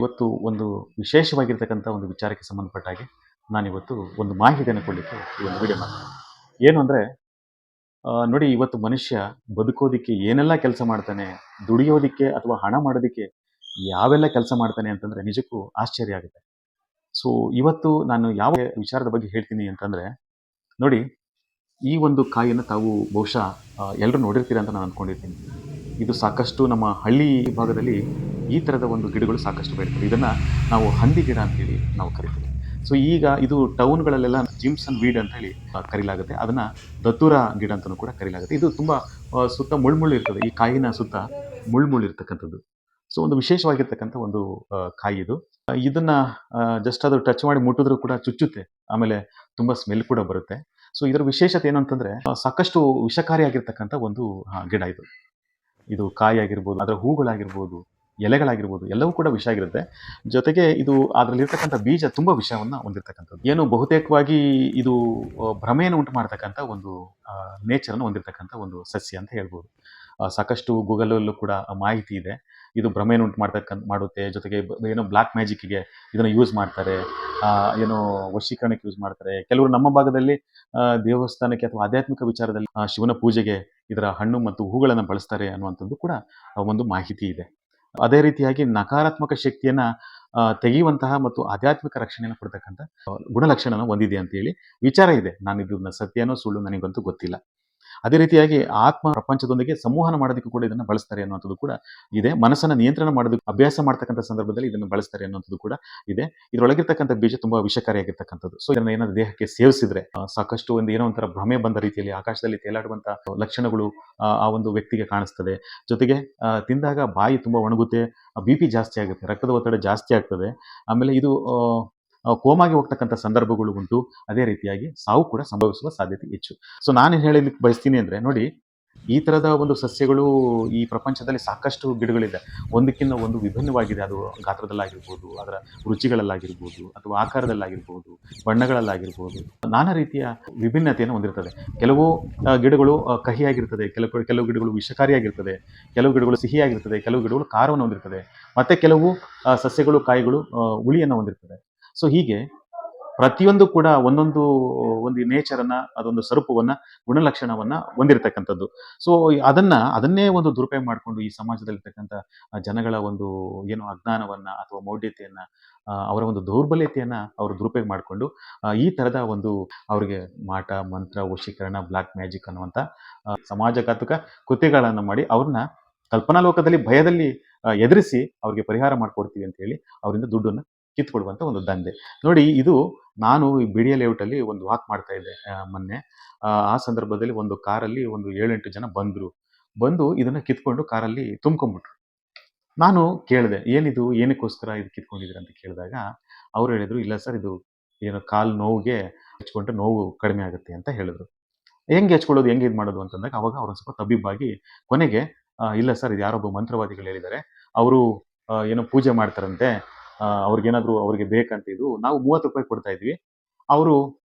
ಇವತ್ತು ಒಂದು ವಿಶೇಷವಾಗಿರ್ತಕ್ಕಂಥ ಒಂದು ವಿಚಾರಕ್ಕೆ ಸಂಬಂಧಪಟ್ಟ ಹಾಗೆ ನಾನಿವತ್ತು ಒಂದು ಮಾಹಿತಿಯನ್ನು ಕೊಡಲಿಕ್ಕೆ ಈ ಒಂದು ವಿಡಿಯೋ ಮಾಡ್ತೀನಿ. ಏನು ಅಂದರೆ ನೋಡಿ, ಇವತ್ತು ಮನುಷ್ಯ ಬದುಕೋದಿಕ್ಕೆ ಏನೆಲ್ಲ ಕೆಲಸ ಮಾಡ್ತಾನೆ, ದುಡಿಯೋದಿಕ್ಕೆ ಅಥವಾ ಹಣ ಮಾಡೋದಿಕ್ಕೆ ಯಾವೆಲ್ಲ ಕೆಲಸ ಮಾಡ್ತಾನೆ ಅಂತಂದರೆ ನಿಜಕ್ಕೂ ಆಶ್ಚರ್ಯ ಆಗುತ್ತೆ. ಸೊ ಇವತ್ತು ನಾನು ಯಾವ ವಿಚಾರದ ಬಗ್ಗೆ ಹೇಳ್ತೀನಿ ಅಂತಂದರೆ, ನೋಡಿ, ಈ ಒಂದು ಕಾಯಿಯನ್ನು ತಾವು ಬಹುಶಃ ಎಲ್ಲರೂ ನೋಡಿರ್ತೀರ ಅಂತ ನಾನು ಅಂದ್ಕೊಂಡಿರ್ತೀನಿ. ಇದು ಸಾಕಷ್ಟು ನಮ್ಮ ಹಳ್ಳಿ ಭಾಗದಲ್ಲಿ ಈ ಥರದ ಒಂದು ಗಿಡಗಳು ಸಾಕಷ್ಟು ಬೆಳೀತವೆ. ಇದನ್ನು ನಾವು ಹಂದಿ ಗಿಡ ಅಂತೇಳಿ ನಾವು ಕರಿತೀವಿ. ಸೊ ಈಗ ಇದು ಟೌನ್ಗಳಲ್ಲೆಲ್ಲ ಜಿಮ್ಸನ್ ವೀಡ್ ಅಂತ ಹೇಳಿ ಕರೀಲಾಗುತ್ತೆ. ಅದನ್ನು ದತ್ತೂರ ಗಿಡ ಅಂತಲೂ ಕೂಡ ಕರೀಲಾಗುತ್ತೆ. ಇದು ತುಂಬ ಸುತ್ತ ಮುಳ್ಳು ಇರ್ತದೆ. ಈ ಕಾಯಿನ ಸುತ್ತ ಮುಳ್ಳು ಇರ್ತಕ್ಕಂಥದ್ದು. ಸೊ ಒಂದು ವಿಶೇಷವಾಗಿರ್ತಕ್ಕಂಥ ಒಂದು ಕಾಯಿ ಇದು. ಇದನ್ನು ಜಸ್ಟ್ ಅದು ಟಚ್ ಮಾಡಿ ಮುಟ್ಟಿದ್ರೂ ಕೂಡ ಚುಚ್ಚುತ್ತೆ. ಆಮೇಲೆ ತುಂಬ ಸ್ಮೆಲ್ ಕೂಡ ಬರುತ್ತೆ. ಸೊ ಇದರ ವಿಶೇಷತೆ ಏನು ಅಂತಂದರೆ, ಸಾಕಷ್ಟು ವಿಷಕಾರಿಯಾಗಿರ್ತಕ್ಕಂಥ ಒಂದು ಗಿಡ ಇದು. ಇದು ಕಾಯಿ ಆಗಿರ್ಬೋದು, ಅದರ ಹೂಗಳಾಗಿರ್ಬೋದು, ಎಲೆಗಳಾಗಿರ್ಬೋದು, ಎಲ್ಲವೂ ಕೂಡ ವಿಷ ಆಗಿರುತ್ತೆ. ಜೊತೆಗೆ ಇದು ಅದರಲ್ಲಿರ್ತಕ್ಕಂಥ ಬೀಜ ತುಂಬ ವಿಷವನ್ನು ಹೊಂದಿರತಕ್ಕಂಥದ್ದು. ಏನು ಬಹುತೇಕವಾಗಿ ಇದು ಭ್ರಮೆಯನ್ನು ಉಂಟು ಮಾಡ್ತಕ್ಕಂಥ ಒಂದು ನೇಚರನ್ನು ಹೊಂದಿರತಕ್ಕಂಥ ಒಂದು ಸಸ್ಯ ಅಂತ ಹೇಳ್ಬೋದು. ಸಾಕಷ್ಟು ಗೂಗಲಲ್ಲೂ ಕೂಡ ಮಾಹಿತಿ ಇದೆ. ಇದು ಭ್ರಮೆಯನ್ನು ಉಂಟು ಮಾಡುತ್ತೆ. ಜೊತೆಗೆ ಏನೋ ಬ್ಲ್ಯಾಕ್ ಮ್ಯಾಜಿಕ್ಕಿಗೆ ಇದನ್ನು ಯೂಸ್ ಮಾಡ್ತಾರೆ. ಏನೋ ವಶೀಕರಣಕ್ಕೆ ಯೂಸ್ ಮಾಡ್ತಾರೆ. ಕೆಲವರು ನಮ್ಮ ಭಾಗದಲ್ಲಿ ದೇವಸ್ಥಾನಕ್ಕೆ ಅಥವಾ ಆಧ್ಯಾತ್ಮಿಕ ವಿಚಾರದಲ್ಲಿ ಶಿವನ ಪೂಜೆಗೆ ಇದರ ಹಣ್ಣು ಮತ್ತು ಹೂಗಳನ್ನು ಬಳಸ್ತಾರೆ ಅನ್ನುವಂಥದ್ದು ಕೂಡ ಒಂದು ಮಾಹಿತಿ ಇದೆ. ಅದೇ ರೀತಿಯಾಗಿ ನಕಾರಾತ್ಮಕ ಶಕ್ತಿಯನ್ನು ತೆಗೆಯುವಂತಹ ಮತ್ತು ಆಧ್ಯಾತ್ಮಿಕ ರಕ್ಷಣೆಯನ್ನು ಕೊಡ್ತಕ್ಕಂಥ ಗುಣಲಕ್ಷಣನ ಹೊಂದಿದೆ ಅಂತೇಳಿ ವಿಚಾರ ಇದೆ. ನಾನು ಇದನ್ನ ಸತ್ಯನೋ ಸುಳ್ಳು ನನಗಂತೂ ಗೊತ್ತಿಲ್ಲ. ಅದೇ ರೀತಿಯಾಗಿ ಆತ್ಮ ಪ್ರಪಂಚದೊಂದಿಗೆ ಸಂವಹನ ಮಾಡೋದಕ್ಕೂ ಕೂಡ ಇದನ್ನು ಬಳಸ್ತಾರೆ ಅನ್ನುವಂಥದ್ದು ಕೂಡ ಇದೆ. ಮನಸ್ಸನ್ನು ನಿಯಂತ್ರಣ ಮಾಡೋದಕ್ಕೆ ಅಭ್ಯಾಸ ಮಾಡ್ತಕ್ಕಂಥ ಸಂದರ್ಭದಲ್ಲಿ ಇದನ್ನು ಬಳಸ್ತಾರೆ ಅನ್ನುವಂಥದ್ದು ಕೂಡ ಇದೆ. ಇದರೊಳಗಿರ್ತಕ್ಕಂಥ ಬೀಜ ತುಂಬಾ ವಿಷಕಾರಿಯಾಗಿರ್ತಕ್ಕಂಥದ್ದು. ಸೊ ಇದನ್ನು ಏನಾದ್ರು ದೇಹಕ್ಕೆ ಸೇವಿಸಿದ್ರೆ ಸಾಕಷ್ಟು ಒಂದು ಏನೋ ಒಂಥರ ಭ್ರಮೆ ಬಂದ ರೀತಿಯಲ್ಲಿ ಆಕಾಶದಲ್ಲಿ ತೇಲಾಡುವಂಥ ಲಕ್ಷಣಗಳು ಆ ಒಂದು ವ್ಯಕ್ತಿಗೆ ಕಾಣಿಸ್ತದೆ. ಜೊತೆಗೆ ತಿಂದಾಗ ಬಾಯಿ ತುಂಬಾ ಒಣಗುತ್ತೆ, BP ಜಾಸ್ತಿ ಆಗುತ್ತೆ, ರಕ್ತದ ಒತ್ತಡ ಜಾಸ್ತಿ ಆಗ್ತದೆ. ಆಮೇಲೆ ಇದು ಕೋಮಾಗಿ ಹೋಗ್ತಕ್ಕಂಥ ಸಂದರ್ಭಗಳು ಉಂಟು. ಅದೇ ರೀತಿಯಾಗಿ ಸಾವು ಕೂಡ ಸಂಭವಿಸುವ ಸಾಧ್ಯತೆ ಹೆಚ್ಚು. ಸೊ ನಾನು ಹೇಳಲಿಕ್ಕೆ ಬಯಸ್ತೀನಿ ಅಂದರೆ, ನೋಡಿ, ಈ ಥರದ ಒಂದು ಸಸ್ಯಗಳು ಈ ಪ್ರಪಂಚದಲ್ಲಿ ಸಾಕಷ್ಟು ಗಿಡಗಳಿದೆ. ಒಂದಕ್ಕಿಂತ ಒಂದು ವಿಭಿನ್ನವಾಗಿದೆ. ಅದು ಗಾತ್ರದಲ್ಲಾಗಿರ್ಬೋದು, ಅದರ ರುಚಿಗಳಲ್ಲಾಗಿರ್ಬೋದು, ಅಥವಾ ಆಕಾರದಲ್ಲಾಗಿರ್ಬೋದು, ಬಣ್ಣಗಳಲ್ಲಾಗಿರ್ಬೋದು, ನಾನಾ ರೀತಿಯ ವಿಭಿನ್ನತೆಯನ್ನು ಹೊಂದಿರ್ತದೆ. ಕೆಲವು ಗಿಡಗಳು ಕಹಿಯಾಗಿರ್ತದೆ, ಕೆಲವು ಗಿಡಗಳು ವಿಷಕಾರಿಯಾಗಿರ್ತದೆ, ಕೆಲವು ಗಿಡಗಳು ಸಿಹಿಯಾಗಿರ್ತದೆ, ಕೆಲವು ಗಿಡಗಳು ಖಾರವನ್ನು ಹೊಂದಿರ್ತದೆ, ಮತ್ತು ಕೆಲವು ಸಸ್ಯಗಳು ಕಾಯಿಗಳು ಹುಳಿಯನ್ನು ಹೊಂದಿರ್ತದೆ. ಸೊ ಹೀಗೆ ಪ್ರತಿಯೊಂದು ಕೂಡ ಒಂದೊಂದು ಒಂದು ನೇಚರನ್ನು, ಅದೊಂದು ಸ್ವರೂಪವನ್ನು, ಗುಣಲಕ್ಷಣವನ್ನು ಹೊಂದಿರತಕ್ಕಂಥದ್ದು. ಸೊ ಅದನ್ನೇ ಒಂದು ದುರುಪಯೋಗ ಮಾಡಿಕೊಂಡು ಈ ಸಮಾಜದಲ್ಲಿರ್ತಕ್ಕಂಥ ಜನಗಳ ಒಂದು ಏನು ಅಜ್ಞಾನವನ್ನು ಅಥವಾ ಮೌಢ್ಯತೆಯನ್ನು, ಅವರ ಒಂದು ದೌರ್ಬಲ್ಯತೆಯನ್ನು ಅವರು ದುರುಪಯೋಗ ಮಾಡಿಕೊಂಡು ಈ ಥರದ ಒಂದು ಅವರಿಗೆ ಮಾಟ ಮಂತ್ರ, ವಶೀಕರಣ, ಬ್ಲ್ಯಾಕ್ ಮ್ಯಾಜಿಕ್ ಅನ್ನುವಂಥ ಸಮಾಜಘಾತಕ ಕೃತ್ಯಗಳನ್ನು ಮಾಡಿ ಅವ್ರನ್ನ ಕಲ್ಪನಾ ಲೋಕದಲ್ಲಿ ಭಯದಲ್ಲಿ ಎದುರಿಸಿ ಅವ್ರಿಗೆ ಪರಿಹಾರ ಮಾಡಿಕೊಡ್ತೀವಿ ಅಂತ ಹೇಳಿ ಅವರಿಂದ ದುಡ್ಡನ್ನು ಕಿತ್ಕೊಡುವಂಥ ಒಂದು ದಂಧೆ. ನೋಡಿ, ಇದು ನಾನು ಈ BDA ಲೇಔಟಲ್ಲಿ ಒಂದು ವಾಕ್ ಮಾಡ್ತಾ ಇದ್ದೆ ಮೊನ್ನೆ. ಆ ಸಂದರ್ಭದಲ್ಲಿ ಒಂದು ಕಾರಲ್ಲಿ ಒಂದು 7-8 ಜನ ಬಂದು ಇದನ್ನು ಕಿತ್ಕೊಂಡು ಕಾರಲ್ಲಿ ತುಂಬ್ಕೊಂಡ್ಬಿಟ್ರು. ನಾನು ಕೇಳಿದೆ, ಏನಿದು, ಏನಕ್ಕೋಸ್ಕರ ಇದು ಕಿತ್ಕೊಂಡಿದ್ದೀರ ಅಂತ ಕೇಳಿದಾಗ ಅವ್ರು ಹೇಳಿದ್ರು, ಇಲ್ಲ ಸರ್, ಇದು ಏನು ಕಾಲು ನೋವಿಗೆ ಹಚ್ಕೊಂಡ್ರೆ ನೋವು ಕಡಿಮೆ ಆಗುತ್ತೆ ಅಂತ ಹೇಳಿದ್ರು. ಹೆಂಗೆ ಹಚ್ಕೊಳ್ಳೋದು, ಹೆಂಗೆ ಇದು ಮಾಡೋದು ಅಂತಂದಾಗ ಅವಾಗ ಅವ್ರು ಸ್ವಲ್ಪ ತಬ್ಬಿಬ್ಬಾಗಿ ಕೊನೆಗೆ, ಇಲ್ಲ ಸರ್, ಇದು ಯಾರೊಬ್ಬ ಮಂತ್ರವಾದಿಗಳು ಹೇಳಿದ್ದಾರೆ, ಅವರು ಏನೋ ಪೂಜೆ ಮಾಡ್ತಾರಂತೆ, ಅವ್ರಿಗೆ ಬೇಕಂತ ಇದು, ನಾವು ₹30 ಕೊಡ್ತಾ ಇದ್ವಿ, ಅವರು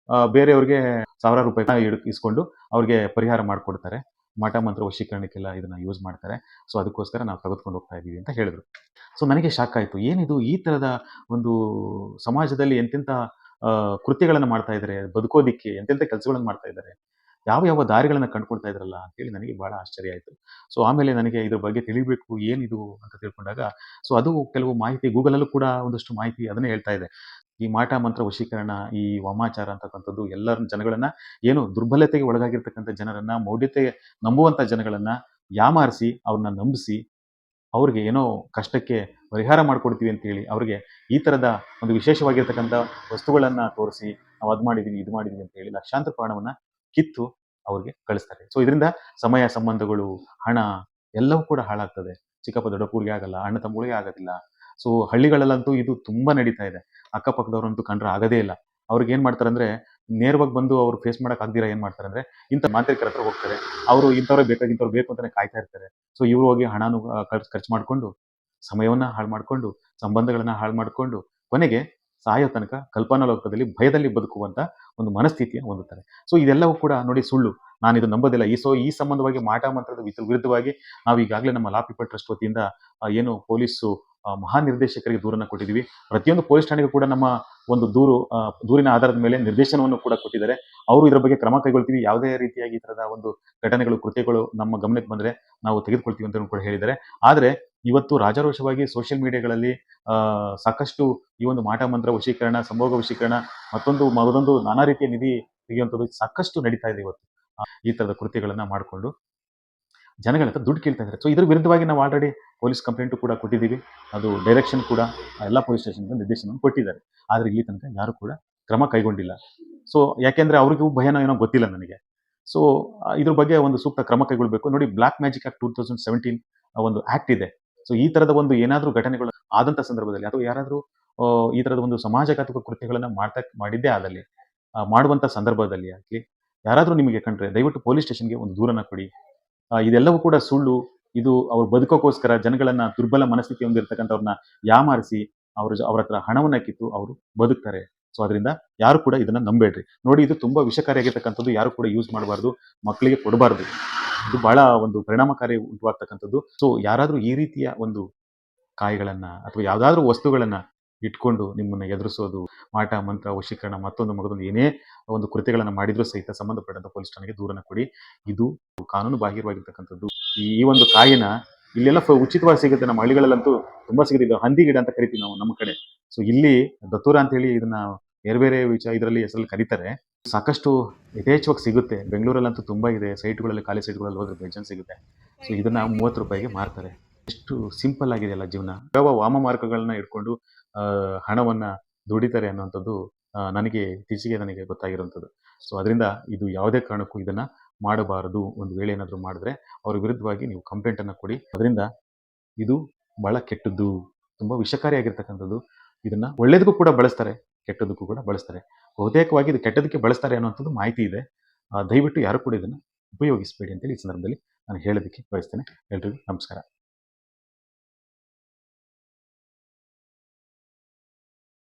ಬೇರೆಯವ್ರಿಗೆ ₹1000 ಇಸ್ಕೊಂಡು ಅವ್ರಿಗೆ ಪರಿಹಾರ ಮಾಡಿಕೊಡ್ತಾರೆ, ಮಾಟ ಮಂತ್ರ ವಶೀಕರಣಕ್ಕೆಲ್ಲ ಇದನ್ನ ಯೂಸ್ ಮಾಡ್ತಾರೆ, ಸೊ ಅದಕ್ಕೋಸ್ಕರ ನಾವು ತೆಗೆದುಕೊಂಡು ಹೋಗ್ತಾ ಇದ್ದೀವಿ ಅಂತ ಹೇಳಿದ್ರು. ಸೊ ನನಗೆ ಶಾಕ್ ಆಯಿತು. ಏನಿದು, ಈ ಥರದ ಒಂದು ಸಮಾಜದಲ್ಲಿ ಎಂತೆಂಥ ಕೃತ್ಯಗಳನ್ನು ಮಾಡ್ತಾ ಇದ್ದಾರೆ, ಬದುಕೋದಿಕ್ಕೆ ಎಂತೆಂಥ ಕೆಲಸಗಳನ್ನು ಮಾಡ್ತಾ ಇದ್ದಾರೆ, ಯಾವ ದಾರಿಗಳನ್ನು ಕಂಡುಕೊಳ್ತಾ ಇದ್ರಲ್ಲ ಅಂತೇಳಿ ನನಗೆ ಬಹಳ ಆಶ್ಚರ್ಯ ಆಯಿತು. ಸೊ ಆಮೇಲೆ ನನಗೆ ಇದ್ರ ಬಗ್ಗೆ ತಿಳಿಬೇಕು, ಏನಿದು ಅಂತ ತಿಳ್ಕೊಂಡಾಗ, ಸೊ ಅದು ಕೆಲವು ಮಾಹಿತಿ ಗೂಗಲಲ್ಲೂ ಕೂಡ ಒಂದಷ್ಟು ಮಾಹಿತಿ ಅದನ್ನೇ ಹೇಳ್ತಾ ಇದೆ. ಈ ಮಾಟ ಮಂತ್ರ ವಶೀಕರಣ, ಈ ವಾಮಾಚಾರ ಅಂತಕ್ಕಂಥದ್ದು ಎಲ್ಲರ ಜನಗಳನ್ನ, ಏನು ದುರ್ಬಲತೆಗೆ ಒಳಗಾಗಿರ್ತಕ್ಕಂಥ ಜನರನ್ನ, ಮೌಢ್ಯತೆಗೆ ನಂಬುವಂಥ ಜನಗಳನ್ನ ಯಾಮಾರಿಸಿ ಅವ್ರನ್ನ ನಂಬಿಸಿ ಅವ್ರಿಗೆ ಏನೋ ಕಷ್ಟಕ್ಕೆ ಪರಿಹಾರ ಮಾಡಿಕೊಡ್ತೀವಿ ಅಂತೇಳಿ ಅವ್ರಿಗೆ ಈ ಥರದ ಒಂದು ವಿಶೇಷವಾಗಿರ್ತಕ್ಕಂಥ ವಸ್ತುಗಳನ್ನು ತೋರಿಸಿ, ನಾವು ಅದು ಮಾಡಿದ್ದೀವಿ, ಇದು ಮಾಡಿದ್ದೀವಿ ಅಂತೇಳಿ ಲಕ್ಷಾಂತರ ಪ್ರಾಣವನ್ನು ಕಿತ್ತು ಅವ್ರಿಗೆ ಕಳಿಸ್ತಾರೆ. ಸೊ ಇದರಿಂದ ಸಮಯ, ಸಂಬಂಧಗಳು, ಹಣ ಎಲ್ಲವೂ ಕೂಡ ಹಾಳಾಗ್ತದೆ. ಚಿಕ್ಕಪ್ಪ ದೊಡ್ಡಪ್ಪರಿಗೆ ಆಗಲ್ಲ, ಅಣ್ಣ ತಮ್ಮಗಳಿಗೆ ಆಗೋದಿಲ್ಲ. ಸೊ ಹಳ್ಳಿಗಳಲ್ಲಂತೂ ಇದು ತುಂಬ ನಡೀತಾ ಇದೆ. ಅಕ್ಕಪಕ್ಕದವ್ರಂತೂ ಕಂಡ್ರೆ ಆಗೋದೇ ಇಲ್ಲ. ಅವ್ರಿಗೆ ಏನು ಮಾಡ್ತಾರೆ ಅಂದರೆ, ನೇರವಾಗಿ ಬಂದು ಅವ್ರು ಫೇಸ್ ಮಾಡೋಕ್ಕಾಗ್ದಿರ ಏನು ಮಾಡ್ತಾರೆ ಅಂದರೆ, ಇಂಥ ಮಾಂತ್ರಿಕರ ಹತ್ರ ಹೋಗ್ತಾರೆ. ಅವರು ಇಂಥವ್ರೇ ಇಂಥವ್ರು ಬೇಕು ಅಂತಲೇ ಕಾಯ್ತಾ ಇರ್ತಾರೆ. ಸೊ ಇವರು ಹೋಗಿ ಹಣನೂ ಖರ್ಚು ಮಾಡಿಕೊಂಡು, ಸಮಯವನ್ನು ಹಾಳು ಮಾಡಿಕೊಂಡು, ಸಂಬಂಧಗಳನ್ನು ಹಾಳು ಮಾಡಿಕೊಂಡು, ಕೊನೆಗೆ ಸಾಯೋ ತನಕ ಕಲ್ಪನಾ ಲೋಕದಲ್ಲಿ ಭಯದಲ್ಲಿ ಬದುಕುವಂಥ ಒಂದು ಮನಸ್ಥಿತಿಯನ್ನು ಹೊಂದುತ್ತಾರೆ. ಸೊ ಇದೆಲ್ಲವೂ ಕೂಡ ನೋಡಿ ಸುಳ್ಳು. ನಾನು ಇದು ನಂಬೋದಿಲ್ಲ. ಈ ಸಂಬಂಧವಾಗಿ ಮಾಟ ಮಂತ್ರದ ವಿರುದ್ಧವಾಗಿ ನಾವು ಈಗಾಗಲೇ ನಮ್ಮ ಲಾ ಪೀಪಲ್ ಟ್ರಸ್ಟ್ ವತಿಯಿಂದ ಏನು ಪೊಲೀಸು ಮಹಾನಿರ್ದೇಶಕರಿಗೆ ದೂರನ್ನು ಕೊಟ್ಟಿದ್ದೀವಿ. ಪ್ರತಿಯೊಂದು ಪೊಲೀಸ್ ಠಾಣೆಗೂ ಕೂಡ ನಮ್ಮ ಒಂದು ದೂರಿನ ಆಧಾರದ ಮೇಲೆ ನಿರ್ದೇಶನವನ್ನು ಕೂಡ ಕೊಟ್ಟಿದ್ದಾರೆ. ಅವರು ಇದರ ಬಗ್ಗೆ ಕ್ರಮ ಕೈಗೊಳ್ತೀವಿ. ಯಾವುದೇ ರೀತಿಯಾಗಿ ಈ ಥರದ ಒಂದು ಘಟನೆಗಳು, ಕೃತ್ಯಗಳು ನಮ್ಮ ಗಮನಕ್ಕೆ ಬಂದರೆ ನಾವು ತೆಗೆದುಕೊಳ್ತೀವಿ ಅಂತ ಕೂಡ ಹೇಳಿದ್ದಾರೆ. ಆದರೆ ಇವತ್ತು ರಾಜಾರೋಷವಾಗಿ ಸೋಷಿಯಲ್ ಮೀಡಿಯಾಗಳಲ್ಲಿ ಸಾಕಷ್ಟು ಈ ಒಂದು ಮಾಟ ಮಂತ್ರ ವಶೀಕರಣ, ಸಂಭೋಗ ವಶೀಕರಣ, ಮಗದೊಂದು ನಾನಾ ರೀತಿಯ ನಿಧಿ ತೆಗೆಯುವಂಥದ್ದು ಸಾಕಷ್ಟು ನಡೀತಾ ಇದೆ ಇವತ್ತು. ಈ ಥರದ ಕೃತ್ಯಗಳನ್ನು ಮಾಡಿಕೊಂಡು ಜನಗಳ ಹತ್ರ ದುಡ್ಡು ಕೇಳ್ತಾ ಇದ್ದಾರೆ. ಸೊ ಇದ್ರ ವಿರುದ್ಧವಾಗಿ ನಾವು ಆಲ್ರೆಡಿ ಪೊಲೀಸ್ ಕಂಪ್ಲೇಂಟು ಕೂಡ ಕೊಟ್ಟಿದ್ದೀವಿ. ಅದು ಡೈರೆಕ್ಷನ್ ಕೂಡ ಎಲ್ಲ ಪೊಲೀಸ್ ಸ್ಟೇಷನ್ಗೆ ನಿರ್ದೇಶನವನ್ನು ಕೊಟ್ಟಿದ್ದಾರೆ. ಆದರೆ ಇಲ್ಲಿ ತನಕ ಯಾರು ಕೂಡ ಕ್ರಮ ಕೈಗೊಂಡಿಲ್ಲ. ಸೊ ಯಾಕೆಂದರೆ ಅವ್ರಿಗೂ ಭಯನೋ ಏನೋ ಗೊತ್ತಿಲ್ಲ ನನಗೆ. ಸೊ ಇದ್ರ ಬಗ್ಗೆ ಒಂದು ಸೂಕ್ತ ಕ್ರಮ ಕೈಗೊಳ್ಳಬೇಕು. ನೋಡಿ, ಬ್ಲಾಕ್ ಮ್ಯಾಜಿಕ್ ಆಕ್ಟ್ 2017 ಒಂದು ಆಕ್ಟ್ ಇದೆ. ಸೊ ಈ ಥರದ ಒಂದು ಏನಾದರೂ ಘಟನೆಗಳು ಆದಂಥ ಸಂದರ್ಭದಲ್ಲಿ ಅಥವಾ ಯಾರಾದರೂ ಈ ಥರದ ಒಂದು ಸಮಾಜಘಾತಕ ಕೃತ್ಯಗಳನ್ನು ಮಾಡಿದ್ದೇ ಆದಲ್ಲಿ ಮಾಡುವಂಥ ಸಂದರ್ಭದಲ್ಲಿ ಆಗಲಿ ಯಾರಾದರೂ ನಿಮಗೆ ಕಂಡ್ರೆ ದಯವಿಟ್ಟು ಪೊಲೀಸ್ ಸ್ಟೇಷನ್ಗೆ ಒಂದು ದೂರನ್ನು ಕೊಡಿ. ಇದೆಲ್ಲವೂ ಕೂಡ ಸುಳ್ಳು. ಇದು ಅವ್ರು ಬದುಕೋಕ್ಕೋಸ್ಕರ ಜನಗಳನ್ನ ದುರ್ಬಲ ಮನಸ್ಥಿತಿ ಹೊಂದಿರತಕ್ಕಂಥವ್ರನ್ನ ಯಾಮಾರಿಸಿ ಅವ್ರ ಹತ್ರ ಹಣವನ್ನ ಕಿತ್ತು ಅವರು ಬದುಕ್ತಾರೆ. ಸೊ ಅದರಿಂದ ಯಾರು ಕೂಡ ಇದನ್ನ ನಂಬೇಡ್ರಿ. ನೋಡಿ, ಇದು ತುಂಬಾ ವಿಷಕಾರಿಯಾಗಿರ್ತಕ್ಕಂಥದ್ದು. ಯಾರು ಕೂಡ ಯೂಸ್ ಮಾಡಬಾರ್ದು, ಮಕ್ಕಳಿಗೆ ಕೊಡಬಾರ್ದು. ಇದು ಬಹಳ ಒಂದು ಪರಿಣಾಮಕಾರಿ ಉಂಟುವಾಗ್ತಕ್ಕಂಥದ್ದು. ಸೊ ಯಾರಾದರೂ ಈ ರೀತಿಯ ಒಂದು ಕಾಯಿಗಳನ್ನ ಅಥವಾ ಯಾವುದಾದ್ರೂ ವಸ್ತುಗಳನ್ನ ಇಟ್ಕೊಂಡು ನಿಮ್ಮನ್ನ ಎದುರಿಸೋದು, ಮಾಟ ಮಂತ್ರ ವಶೀಕರಣ, ಮಗದೊಂದು ಏನೇ ಒಂದು ಕೃತ್ಯಗಳನ್ನು ಮಾಡಿದ್ರೂ ಸಹಿತ ಸಂಬಂಧಪಟ್ಟಂತ ಪೊಲೀಸ್ ಠಾಣೆಗೆ ದೂರನ್ನು ಕೊಡಿ. ಇದು ಕಾನೂನು ಬಾಹಿರವಾಗಿರ್ತಕ್ಕಂಥದ್ದು. ಈ ಒಂದು ಕಾಯಿನ ಇಲ್ಲೆಲ್ಲ ಉಚಿತವಾಗಿ ಸಿಗುತ್ತೆ. ನಮ್ಮ ಹಳ್ಳಿಗಳಲ್ಲಂತೂ ತುಂಬಾ ಸಿಗುತ್ತೆ. ಇದು ಹಂದಿ ಗಿಡ ಅಂತ ಕರಿತೀವಿ ನಾವು ನಮ್ಮ ಕಡೆ. ಸೊ ಇಲ್ಲಿ ದತ್ತೂರ ಅಂತ ಹೇಳಿ ಇದನ್ನ ಬೇರೆ ಬೇರೆ ಇದರಲ್ಲಿ ಹೆಸರಲ್ಲಿ ಕರೀತಾರೆ. ಸಾಕಷ್ಟು ಯಥೇಚ್ಛವಾಗಿ ಸಿಗುತ್ತೆ. ಬೆಂಗಳೂರಲ್ಲಂತೂ ತುಂಬಾ ಇದೆ. ಸೈಟ್ಗಳಲ್ಲಿ, ಖಾಲಿ ಸೈಟ್ಗಳಲ್ಲಿ ಹೋದ್ರೆ ಬೆಜನ್ ಸಿಗುತ್ತೆ. ಸೊ ಇದನ್ನ 30 ರೂಪಾಯಿಗೆ ಮಾರ್ತಾರೆ. ಎಷ್ಟು ಸಿಂಪಲ್ ಆಗಿದೆಯಲ್ಲ ಜೀವನ. ಯಾವ ವಾಮಮಾರ್ಗಗಳನ್ನ ಇಟ್ಕೊಂಡು ಹಣವನ್ನ ದುಡಿತಾರೆ ಅನ್ನುವಂಥದ್ದು ನನಗೆ ಗೊತ್ತಾಗಿರುವಂಥದ್ದು. ಸೊ ಅದರಿಂದ ಇದು ಯಾವುದೇ ಕಾರಣಕ್ಕೂ ಇದನ್ನ ಮಾಡಬಾರದು. ಒಂದು ವೇಳೆ ಏನಾದರೂ ಮಾಡಿದ್ರೆ ಅವ್ರ ವಿರುದ್ಧವಾಗಿ ನೀವು ಕಂಪ್ಲೇಂಟ್ ಅನ್ನು ಕೊಡಿ. ಅದರಿಂದ ಇದು ಬಹಳ ಕೆಟ್ಟದ್ದು, ತುಂಬಾ ವಿಷಕಾರಿಯಾಗಿರ್ತಕ್ಕಂಥದ್ದು. ಇದನ್ನ ಒಳ್ಳೇದಕ್ಕೂ ಕೂಡ ಬಳಸ್ತಾರೆ, ಕೆಟ್ಟದಕ್ಕೂ ಕೂಡ ಬಳಸ್ತಾರೆ. ಬಹುತೇಕವಾಗಿ ಇದು ಕೆಟ್ಟದಕ್ಕೆ ಬಳಸ್ತಾರೆ ಅನ್ನುವಂಥದ್ದು ಮಾಹಿತಿ ಇದೆ. ದಯವಿಟ್ಟು ಯಾರು ಕೂಡ ಇದನ್ನ ಉಪಯೋಗಿಸಬೇಡಿ ಅಂತೇಳಿ ಈ ಸಂದರ್ಭದಲ್ಲಿ ನಾನು ಹೇಳೋದಕ್ಕೆ ಬಯಸ್ತೇನೆ. ಎಲ್ರಿಗೂ ನಮಸ್ಕಾರ.